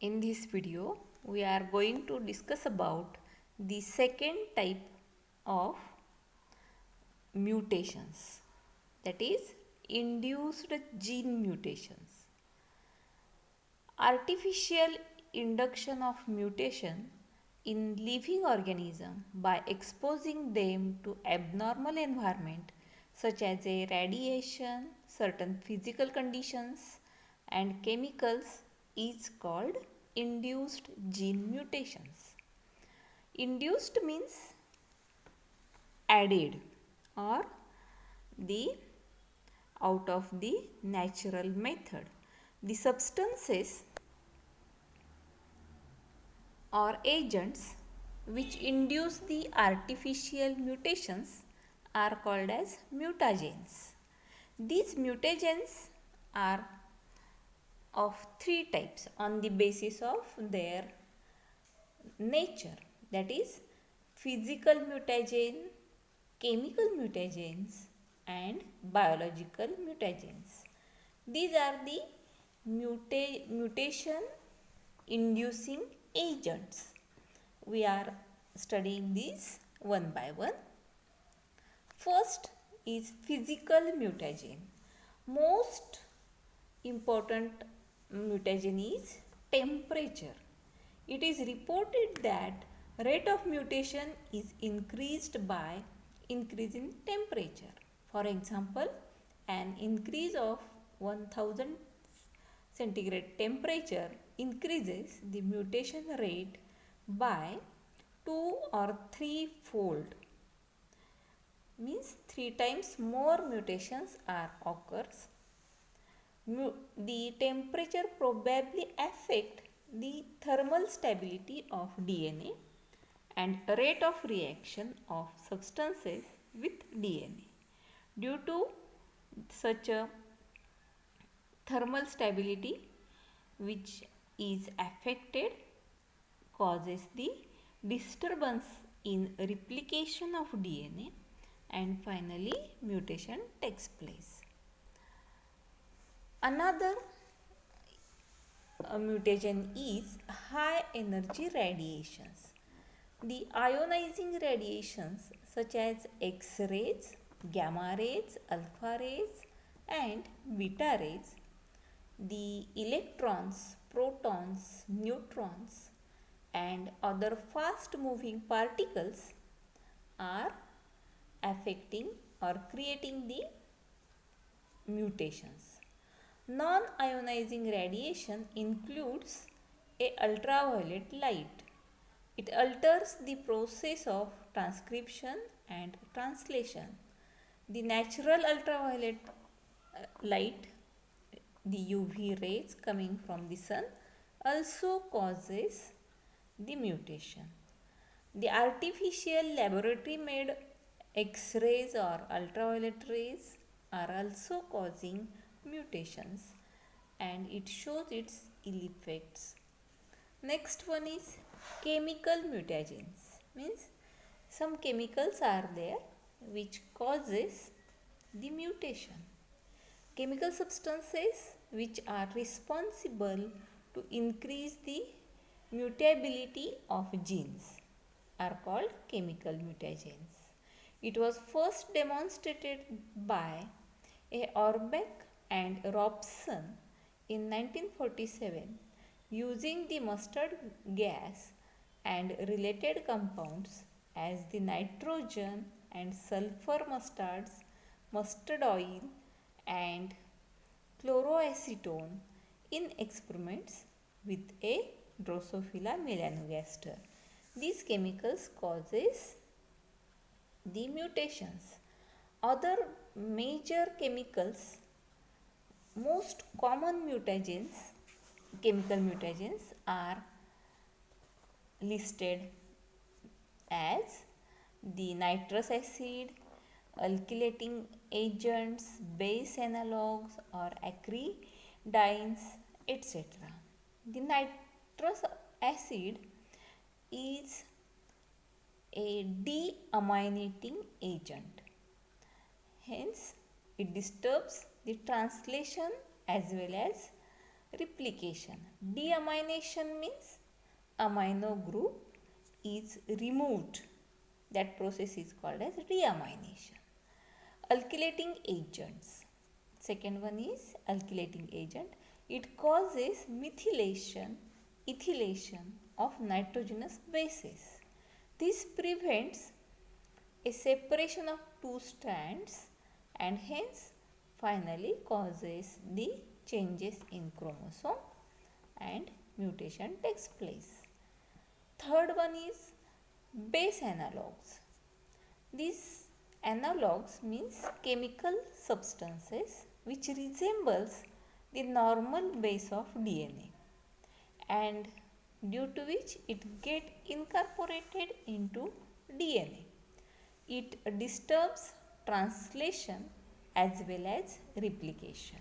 In this video, we are going to discuss about the second type of mutations, that is induced gene mutations. Artificial induction of mutation in living organism by exposing them to abnormal environment such as a radiation, certain physical conditions and chemicals is called induced gene mutations. Induced means added or the out of the natural method. The substances or agents which induce the artificial mutations are called as mutagens. These mutagens are of three types on the basis of their nature, that is physical mutagen, chemical mutagens and biological mutagens. These are the mutation inducing agents. We are studying these one by one. First is physical mutagen. Most important mutagen is temperature. It is reported that rate of mutation is increased by increase in temperature. For example, an increase of 1000 centigrade temperature increases the mutation rate by 2 or 3 fold, means 3 times more mutations are occurs. The temperature probably affect the thermal stability of DNA and rate of reaction of substances with DNA. Due to such a thermal stability which is affected causes the disturbance in replication of DNA and finally mutation takes place. Another mutagen is high energy radiations. The ionizing radiations such as X-rays, gamma rays, alpha rays and beta rays, the electrons, protons, neutrons and other fast moving particles are affecting or creating the mutations. Non-ionizing radiation includes a ultraviolet light. It alters the process of transcription and translation. The natural ultraviolet light, the UV rays coming from the sun, also causes the mutation. The artificial laboratory made X-rays or ultraviolet rays are also causing mutations and it shows its ill effects. Next one is chemical mutagens, means some chemicals are there which causes the mutation. Chemical substances which are responsible to increase the mutability of genes are called chemical mutagens. It was first demonstrated by A. Orbeck and Robson in 1947 using the mustard gas and related compounds as the nitrogen and sulfur mustards, mustard oil and chloroacetone in experiments with a Drosophila melanogaster. These chemicals causes the mutations. Other major chemicals, most common mutagens, chemical mutagens are listed as the nitrous acid, alkylating agents, base analogues or acridines, etc. The nitrous acid is a deaminating agent. Hence, it disturbs the translation as well as replication. Deamination means amino group is removed. That process is called as deamination. Alkylating agents. Second one is alkylating agent. It causes methylation, ethylation of nitrogenous bases. This prevents a separation of two strands and hence finally causes the changes in chromosome and mutation takes place. Third one is base analogues. These analogues means chemical substances which resembles the normal base of DNA and due to which it get incorporated into DNA. It disturbs translation as well as replication.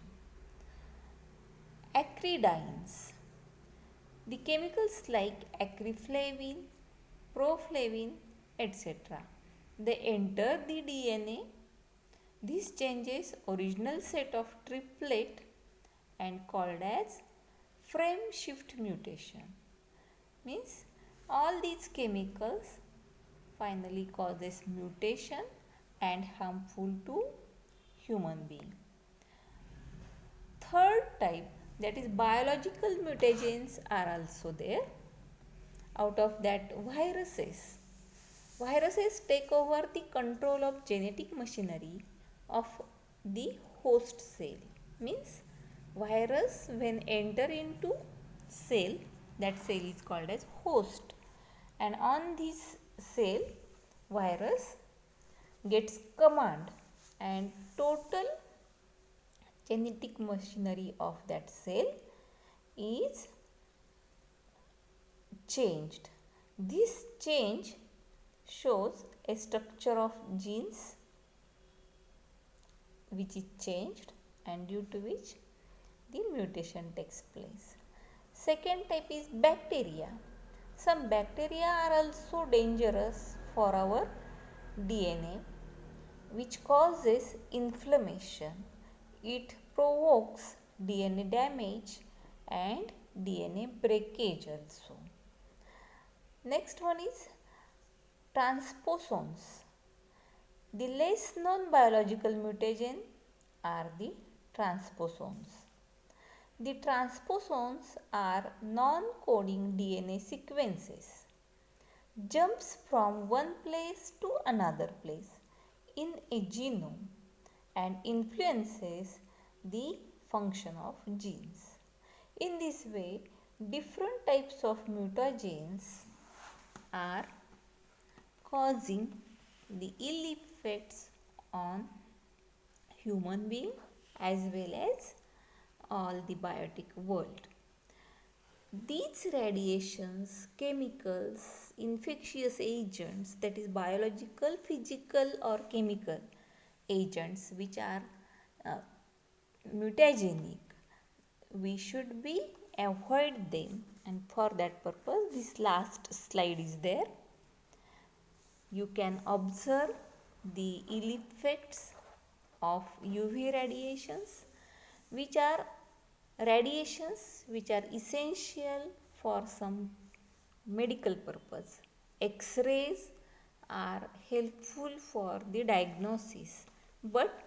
Acridines. The chemicals like acriflavine, proflavin, etc. They enter the DNA. This changes original set of triplet and called as frame shift mutation. Means all these chemicals finally causes mutation and harmful to human being. Third type, that is biological mutagens, are also there. Out of that, viruses. Viruses take over the control of genetic machinery of the host cell. Means virus when enter into cell, that cell is called as host, and on this cell virus gets command and total genetic machinery of that cell is changed. This change shows a structure of genes which is changed and due to which the mutation takes place. Second type is bacteria. Some bacteria are also dangerous for our DNA, which causes inflammation. It provokes DNA damage and DNA breakage also. Next one is transposons. The less known biological mutagen are the transposons. The transposons are non-coding DNA sequences, jumps from one place to another place in a genome and influences the function of genes. In this way, different types of mutagens are causing the ill effects on human being as well as all the biotic world. These radiations, chemicals, infectious agents, that is biological, physical or chemical agents which are mutagenic, we should be avoid them, and for that purpose this last slide is there. You can observe the ill effects of UV radiations, which are radiations which are essential for some medical purpose. X-rays are helpful for the diagnosis, but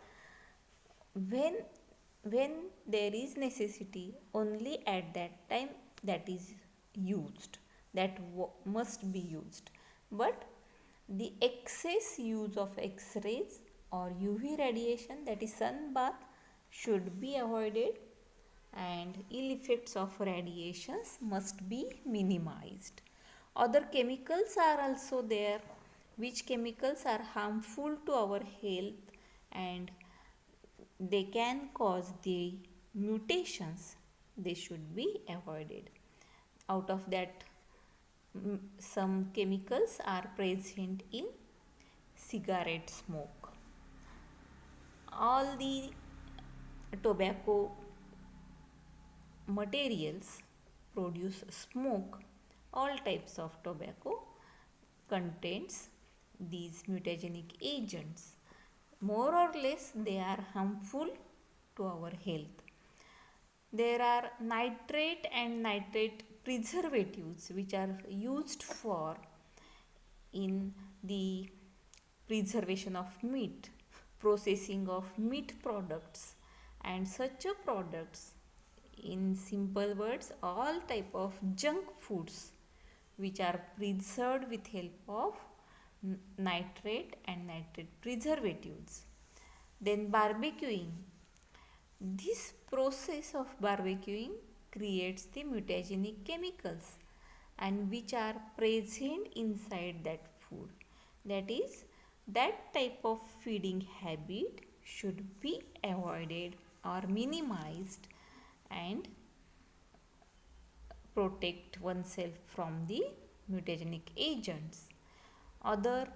when there is necessity, only at that time that is used, that must be used. But the excess use of X-rays or UV radiation, that is sun bath, should be avoided and ill effects of radiations must be minimized. Other chemicals are also there, which chemicals are harmful to our health and they can cause the mutations. They should be avoided. Out of that, some chemicals are present in cigarette smoke. All the tobacco materials produce smoke. All types of tobacco contains these mutagenic agents. More or less they are harmful to our health. There are nitrate and nitrate preservatives which are used for in the preservation of meat, processing of meat products, and such a products, in simple words, all type of junk foods which are preserved with help of nitrate and nitrate preservatives. Then barbecuing. This process of barbecuing creates the mutagenic chemicals and which are present inside that food. That is, that type of feeding habit should be avoided or minimized and protect oneself from the mutagenic agents. Other,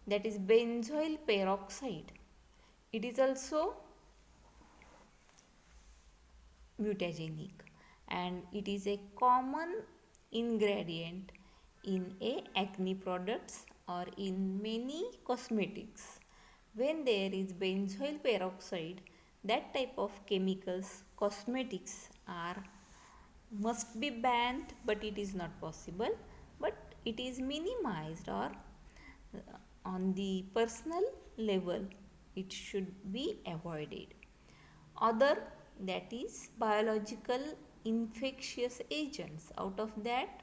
that is benzoyl peroxide. It is also mutagenic and it is a common ingredient in a acne products or in many cosmetics. When there is benzoyl peroxide, that type of chemicals cosmetics are must be banned, but it is not possible, but it is minimized or on the personal level it should be avoided. Other, that is biological infectious agents. Out of that,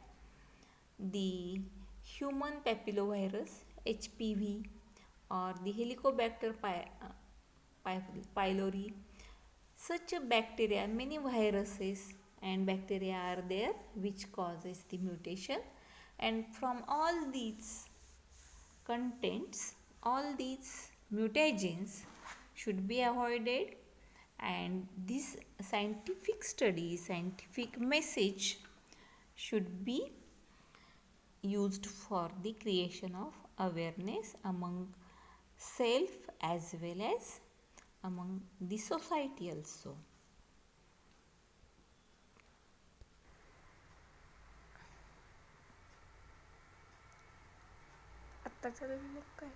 the human papillovirus HPV or the Helicobacter pylori, such a bacteria, many viruses and bacteria are there which causes the mutation, and from all these contents, all these mutagens should be avoided, and this scientific study, scientific message should be used for the creation of awareness among self as well as among the society also. आत्ताचा review काय